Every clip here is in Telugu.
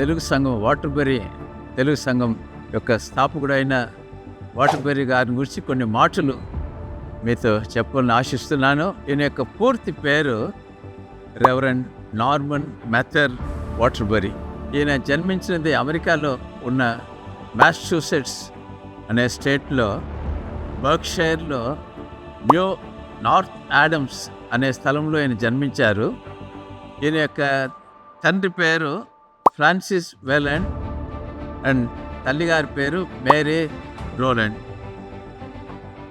తెలుగు సంఘం వాటర్బెరీ తెలుగు సంఘం యొక్క స్థాపకుడైన వాటర్బెరీ గారి గురించి కొన్ని మాటలు మీతో చెప్పాలని ఆశిస్తున్నాను. ఈయన యొక్క పూర్తి పేరు రెవరెండ్ నార్మన్ మెథర్ వాటర్బెరీ. ఈయన జన్మించినది అమెరికాలో ఉన్న మ్యాసచ్యూసెట్స్ అనే స్టేట్లో బర్క్షైర్లో న్యూ నార్త్ యాడమ్స్ అనే స్థలంలో ఈయన జన్మించారు. ఈయన యొక్క తండ్రి పేరు ఫ్రాన్సిస్ వెలండ్ అండ్ తల్లిగారి పేరు మేరీ రోలండ్.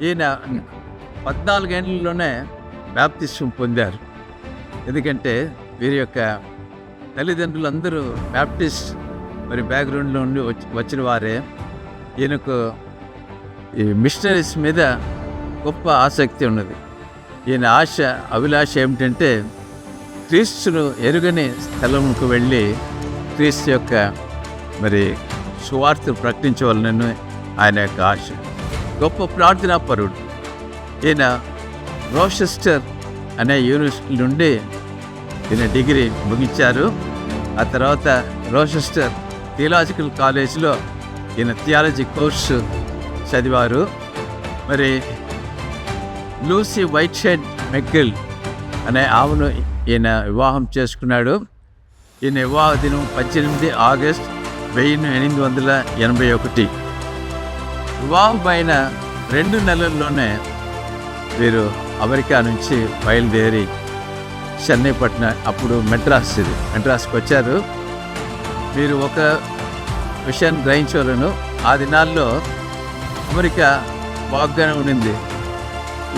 ఈయన 14 ఏళ్ళలోనే బాప్తిస్మం పొందారు. ఎందుకంటే వీరి యొక్క తల్లిదండ్రులందరూ బ్యాప్టిస్ట్ బ్యాక్గ్రౌండ్లో ఉండి వచ్చిన వారే. ఈయనకు ఈ మిషనరీస్ మీద గొప్ప ఆసక్తి ఉన్నది. ఈయన అభిలాష ఏమిటంటే క్రీస్తును ఎరుగని స్థలంకు వెళ్ళి క్రీస్తు యొక్క సువార్త ప్రకటించవాలని ఆయన యొక్క ఆశ. గొప్ప ప్రార్థనాపరుడు. ఈయన రోచెస్టర్ అనే యూనివర్సిటీ నుండి ఈయన డిగ్రీ ముగించారు. ఆ తర్వాత రోచెస్టర్ థియలాజికల్ కాలేజీలో ఈయన థియాలజీ కోర్సు చదివారు. లూసీ వైట్షెడ్ మెక్గిల్ అనే ఆమెను ఈయన వివాహం చేసుకున్నాడు. ఈయన వివాహ దినం 18 ఆగస్ట్ 1881. వివాహం అయిన 2 నెలల్లోనే వీరు అమెరికా నుంచి బయలుదేరి చెన్నై పట్టణం, అప్పుడు మెడ్రాస్కి వచ్చారు. వీరు ఒక విషయాన్ని గ్రహించవలను. ఆ దినాల్లో అమెరికా బాగానే ఉండింది.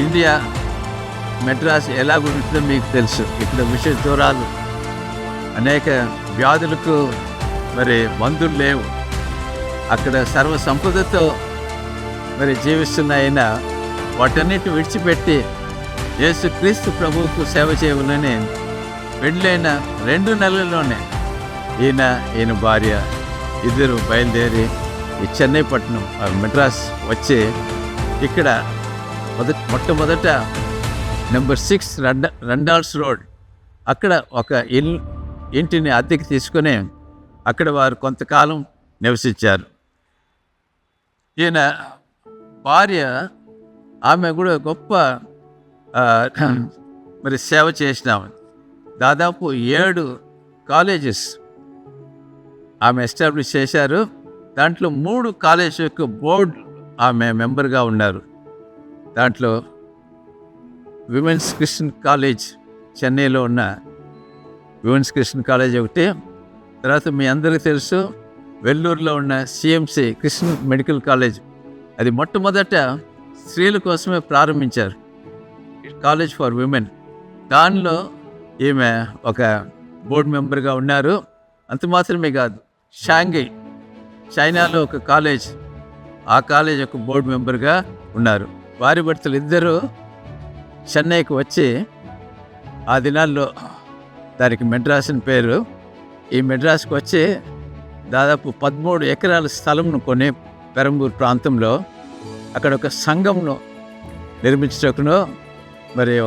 ఇండియా మెడ్రాస్ ఎలా ఉంటుందో మీకు తెలుసు. ఇక్కడ విష జ్వరాలు, అనేక వ్యాధులకు మందులు లేవు. అక్కడ సర్వ సంపదతో జీవిస్తున్న ఆయన వాటన్నిటిని విడిచిపెట్టి యేసుక్రీస్తు ప్రభువుకు సేవ చేయవాలని పెళ్ళైన 2 నెలల్లోనే ఈయన భార్య ఇద్దరు బయలుదేరి ఈ చెన్నై పట్టణం మెడ్రాస్ వచ్చి ఇక్కడ మొట్టమొదట నెంబర్ 6 రండాల్స్ రోడ్ అక్కడ ఒక ఇంటిని అద్దెకి తీసుకొని అక్కడ వారు కొంతకాలం నివసించారు. ఈయన భార్య ఆమె కూడా గొప్ప సేవ చేసినాము. దాదాపు 7 కాలేజెస్ ఆమె ఎస్టాబ్లిష్ చేశారు. దాంట్లో 3 కాలేజ్ యొక్క బోర్డు ఆమె మెంబర్గా ఉన్నారు. దాంట్లో విమెన్స్ క్రిస్టియన్ కాలేజ్, చెన్నైలో ఉన్న విమెన్స్ క్రిస్టియన్ కాలేజ్ ఒకటి. తర్వాత మీ అందరికీ తెలుసు వెల్లూరులో ఉన్న సిఎంసి క్రిస్టియన్ మెడికల్ కాలేజ్. అది మొట్టమొదట స్త్రీల కోసమే ప్రారంభించారు, కాలేజ్ ఫర్ విమెన్. దానిలో ఈమె ఒక బోర్డు మెంబర్గా ఉన్నారు. అంత మాత్రమే కాదు, షాంఘై చైనాలో ఒక కాలేజ్, ఆ కాలేజ్ యొక్క బోర్డు మెంబర్గా ఉన్నారు. వారి భర్తలు ఇద్దరు చెన్నైకి వచ్చి, ఆ దినాల్లో దానికి మెడ్రాస్ అని పేరు, ఈ మెడ్రాస్కి వచ్చి దాదాపు 13 ఎకరాల స్థలంను కొని పెరంబూర్ ప్రాంతంలో అక్కడ ఒక సంఘంను నిర్మించటకునో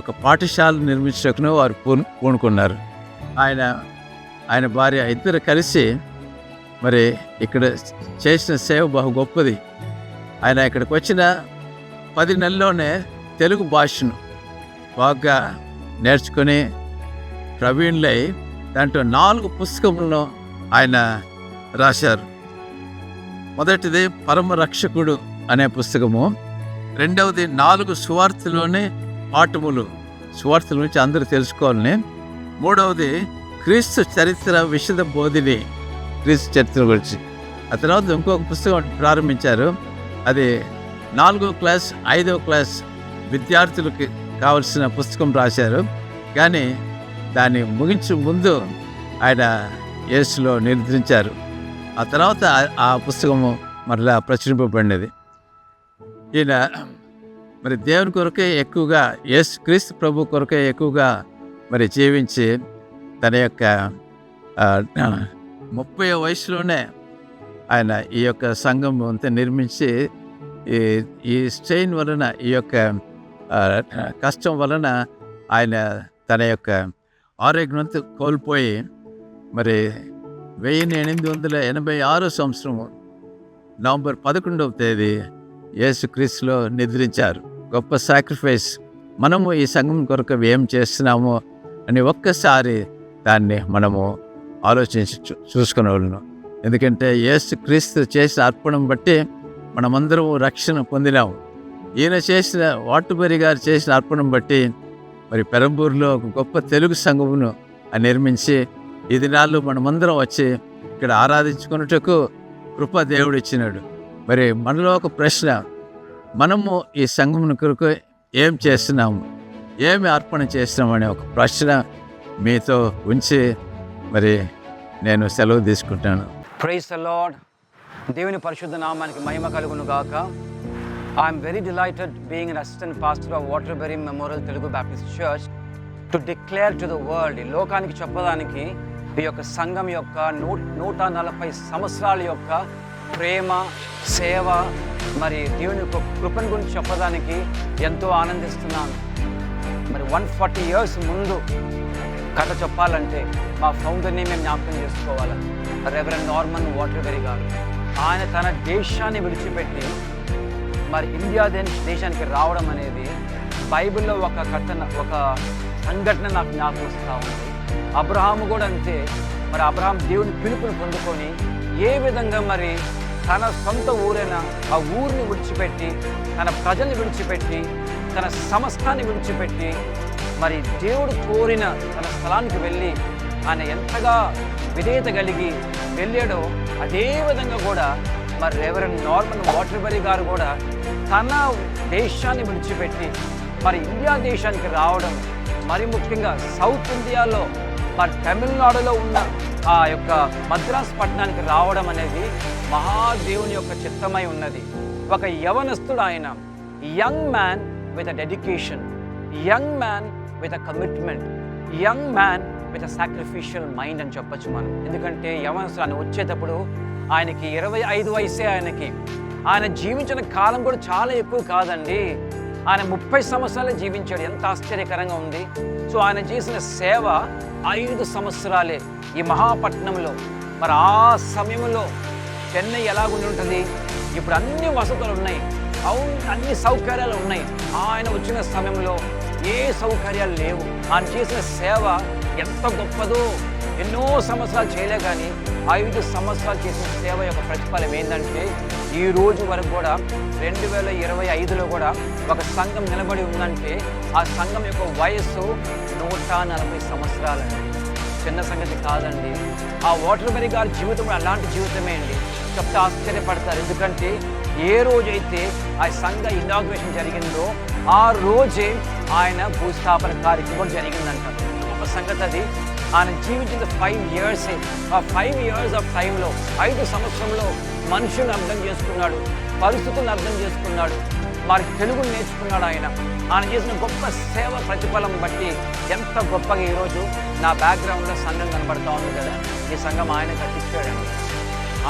ఒక పాఠశాల నిర్మించటకునో వారు పూనుకున్నారు. ఆయన భార్య ఇద్దరు కలిసి ఇక్కడ చేసిన సేవ బహు గొప్పది. ఆయన ఇక్కడికి వచ్చిన 10 నెలల్లోనే తెలుగు భాషను బాగా నేర్చుకొని ప్రవీణులై దాంట్లో 4 పుస్తకములను ఆయన రాశారు. మొదటిది పరమరక్షకుడు అనే పుస్తకము, రెండవది 4 సువార్తలోని పాఠములు, సువార్తల నుంచి అందరూ తెలుసుకోవాలని, మూడవది క్రీస్తు చరిత్ర విశద బోధిని, క్రీస్తు చరిత్ర గురించి. ఆ తర్వాత ఇంకొక పుస్తకం ప్రారంభించారు. అది 4వ క్లాస్ 5వ క్లాస్ విద్యార్థులకి కావలసిన పుస్తకం రాశారు. కానీ దాన్ని ముగించే ముందు ఆయన యేసులో నిర్ధారించారు. ఆ తర్వాత ఆ పుస్తకము మరలా ప్రచురింపబడినది. ఈయన దేవుని కొరకే ఎక్కువగా, క్రీస్తు ప్రభు కొరకే ఎక్కువగా జీవించి తన యొక్క 30వ వయసులోనే ఆయన ఈ యొక్క సంఘం అంతా నిర్మించి ఈ స్ట్రెయిన్ వలన, ఈ యొక్క కష్టం వలన ఆయన తన యొక్క ఆరోగ్యం అంతా కోల్పోయి 1886 సంవత్సరము నవంబర్ 11వ తేదీ యేసుక్రీస్తులో నిద్రించారు. గొప్ప సాక్రిఫైస్. మనము ఈ సంఘం కొరకు ఏం చేస్తున్నామో అని ఒక్కసారి దాన్ని మనము ఆలోచించి చూసుకునేవాళ్ళను. ఎందుకంటే యేసుక్రీస్తు చేసిన అర్పణం బట్టి మనమందరం రక్షణ పొందినాము. ఈయన చేసిన వాటుబరి గారు చేసిన అర్పణం బట్టి మరి పెరంబూరులో ఒక గొప్ప తెలుగు సంఘమును నిర్మించి ఈ దినాల్లో మనమందరం వచ్చి ఇక్కడ ఆరాధించుకున్నట్టుకు కృప దేవుడు ఇచ్చినాడు. మరి మనలో ఒక ప్రశ్న, మనము ఈ సంఘమును కొరకు ఏం చేస్తున్నాము, ఏమి అర్పణ చేస్తున్నామనే ఒక ప్రశ్న మీతో ఉంచి మరి నేను సెలవు తీసుకుంటాను. Praise the lord. దేవుని పరిశుద్ధ నామానికి మహిమ కలుగును గాక. I'm very delighted being an assistant pastor of Waterbury Memorial Telugu Baptist Church to declare to the world, ఈ లోకానికి చెప్పడానికి ఈ యొక్క సంఘం యొక్క 140 సంవత్సరాల యొక్క ప్రేమ, సేవ, మరి దేవుని యొక్క కృపను గురించి చెప్పడానికి ఎంతో ఆనందిస్తున్నాను. మరి 140 years ముందు కథ చెప్పాలంటే మా ఫౌండర్ని మేము జ్ఞాపకం చేసుకోవాలి. రెవరెండ్ నార్మన్ వాటర్బెరీ గారు. ఆయన తన దేశాన్ని విడిచిపెట్టి మరి ఇండియా దేశానికి రావడం అనేది బైబిల్లో ఒక సంఘటన నాకు జ్ఞాపకం వస్తూ ఉంది. అబ్రహాము కూడా అంతే. మరి అబ్రహాం దేవుని పిలుపుని పొందుకొని ఏ విధంగా మరి తన సొంత ఊరైన ఆ ఊరిని విడిచిపెట్టి, తన ప్రజల్ని విడిచిపెట్టి, తన సమస్తాన్ని విడిచిపెట్టి మరి దేవుడు కోరిన తన స్థలానికి వెళ్ళి ఆయన ఎంతగా విధేయత కలిగి వెళ్ళాడో అదే విధంగా కూడా మరి రెవరెండ్ నార్మన్ వాటర్బెరీ గారు కూడా తన దేశాన్ని విడిచిపెట్టి మరి ఇండియా దేశానికి రావడం, మరి ముఖ్యంగా సౌత్ ఇండియాలో మరి తమిళనాడులో ఉన్న ఆ యొక్క మద్రాస్ పట్టణానికి రావడం అనేది మహాదేవుని యొక్క చిత్తమై ఉన్నది. ఒక యవనస్తుడు ఆయన, young man with a dedication, young man with a commitment, young man with a sacrificial mind అని చెప్పచ్చు మనం. ఎందుకంటే యవనస్తుడు ఆయన వచ్చేటప్పుడు ఆయనకి 25 వయసే. ఆయన జీవించిన కాలం కూడా చాలా ఎక్కువ కాదండి. ఆయన 30 సంవత్సరాలే జీవించాడు. ఎంత ఆశ్చర్యకరంగా ఉంది. సో ఆయన చేసిన సేవ 5 సంవత్సరాలే ఈ మహాపట్నంలో. మరి ఆ సమయంలో చెన్నై ఎలాగుండి ఉంటుంది? ఇప్పుడు అన్ని వసతులు ఉన్నాయి, అన్ని సౌకర్యాలు ఉన్నాయి. ఆయన వచ్చిన సమయంలో ఏ సౌకర్యాలు లేవు. ఆయన చేసిన సేవ ఎంత గొప్పదో. ఎన్నో సంవత్సరాలు చేయలే, కానీ 5 సంవత్సరాలు చేసిన సేవ యొక్క ప్రతిఫలం ఏంటంటే ఈ రోజు వరకు కూడా 2025లో కూడా ఒక సంఘం నిలబడి ఉందంటే ఆ సంఘం యొక్క వయస్సు 140 సంవత్సరాలండి. చిన్న సంగతి కాదండి. ఆ వాటర్బెరీ గారి జీవితం అలాంటి జీవితమే అండి. చెప్తే ఆశ్చర్యపడతారు. ఎందుకంటే ఏ రోజైతే ఆ సంఘ ఇనాగ్రేషన్ జరిగిందో ఆ రోజే ఆయన భూస్థాపన కార్యక్రమం జరిగిందంట. ఒక సంగతి అది. ఆయన జీవించిన 5 years. ఆ 5 years ఆఫ్ టైంలో 5 సంవత్సరంలో మనుషులను అర్థం చేసుకున్నాడు, పరిస్థితులను అర్థం చేసుకున్నాడు, మరి తెలుగును నేర్చుకున్నాడు. ఆయన చేసిన గొప్ప సేవ ప్రతిఫలం బట్టి ఎంత గొప్పగా ఈరోజు నా బ్యాక్గ్రౌండ్లో సంఘం కనబడతా ఉంది కదా. ఈ సంఘం ఆయన కట్టించాడండి.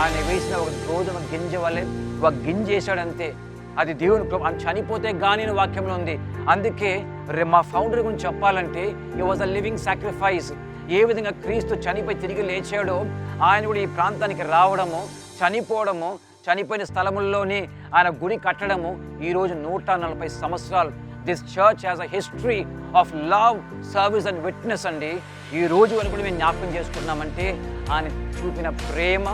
ఆయన వేసిన ఒక గోధుమ గింజ వల్లే ఒక గింజ వేసాడంతే. అది దేవుని ఆయన చనిపోతే కానీ వాక్యంలో ఉంది. అందుకే మా ఫౌండర్ గురించి చెప్పాలంటే ఈ వాజ్ అ లివింగ్ సాక్రిఫైస్. ఏ విధంగా క్రీస్తు చనిపోయి తిరిగి లేచాడో ఆయన కూడా ఈ ప్రాంతానికి రావడము, చనిపోవడము, చనిపోయిన స్థలముల్లోనే ఆయన గుడి కట్టడము ఈరోజు 140 సంవత్సరాలు. This church has a history of love, service and witness అండి. ఈ రోజు వరకు కూడా మేము జ్ఞాపకం చేసుకున్నామంటే ఆయన చూపిన ప్రేమ,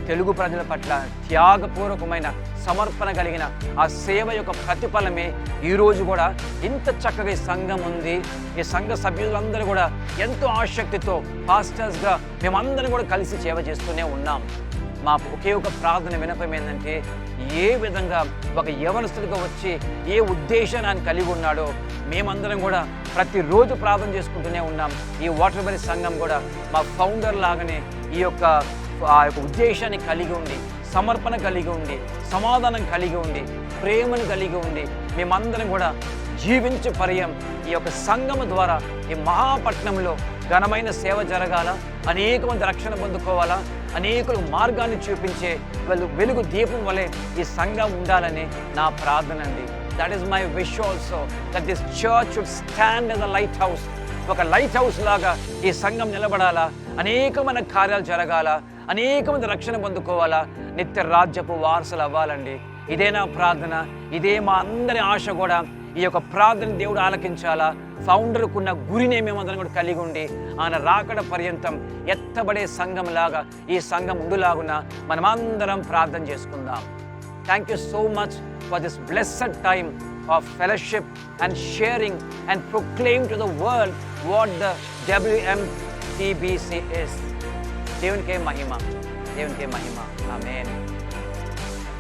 తెలుగు ప్రజల పట్ల త్యాగపూర్వకమైన సమర్పణ కలిగిన ఆ సేవ యొక్క ప్రతిఫలమే ఈరోజు కూడా ఇంత చక్కగా ఈ సంఘం ఉంది. ఈ సంఘ సభ్యులందరూ కూడా ఎంతో ఆసక్తితో పాస్టర్స్గా మేమందరం కూడా కలిసి సేవ చేస్తూనే ఉన్నాం. మా ఒకే ఒక ప్రార్థన వినపం ఏంటంటే ఏ విధంగా ఒక యవనస్తుడిగా వచ్చి ఏ ఉద్దేశాన్ని ఆయన కలిగి ఉన్నాడో మేమందరం కూడా ప్రతిరోజు ప్రార్థన చేసుకుంటూనే ఉన్నాం. ఈ వాటర్బెరీ సంఘం కూడా మా ఫౌండర్ లాగానే ఈ యొక్క ఉద్దేశాన్ని కలిగి ఉండి, సమర్పణ కలిగి ఉండి, సమాధానం కలిగి ఉండి, ప్రేమను కలిగి ఉండి మేమందరం కూడా జీవించే పర్యం ఈ యొక్క సంఘము ద్వారా ఈ మహాపట్నంలో ఘనమైన సేవ జరగాల, అనేక మంది రక్షణ పొందుకోవాలా, అనేకులు మార్గాన్ని చూపించే వెలుగు దీపం వలె ఈ సంఘం ఉండాలని నా ప్రార్థన అండి. That is my wish also, that this church should stand as a light house. ఒక లైట్ హౌస్ లాగా ఈ సంఘం నిలబడాలా, అనేకమైన కార్యాలు జరగాల, అనేక మంది రక్షణ పొందుకోవాలా, నిత్య రాజ్యపు వారసులు అవ్వాలండి. ఇదే నా ప్రార్థన, ఇదే మా అందరి ఆశ కూడా. ఈ యొక్క ప్రార్థన దేవుడు ఆలకించాలా. ఫౌండర్కున్న గురిని మేమందరం కూడా కలిగి ఉండి ఆయన రాకడ పర్యంతం ఎత్తబడే సంఘంలాగా ఈ సంఘం ఉండులాగున మనమందరం ప్రార్థన చేసుకుందాం. Thank you so much for this blessed time of fellowship and sharing and proclaim to the world what the WMTBC is. దేవునికే మహిమ, దేవునికే మహిమ. ఆమేన్.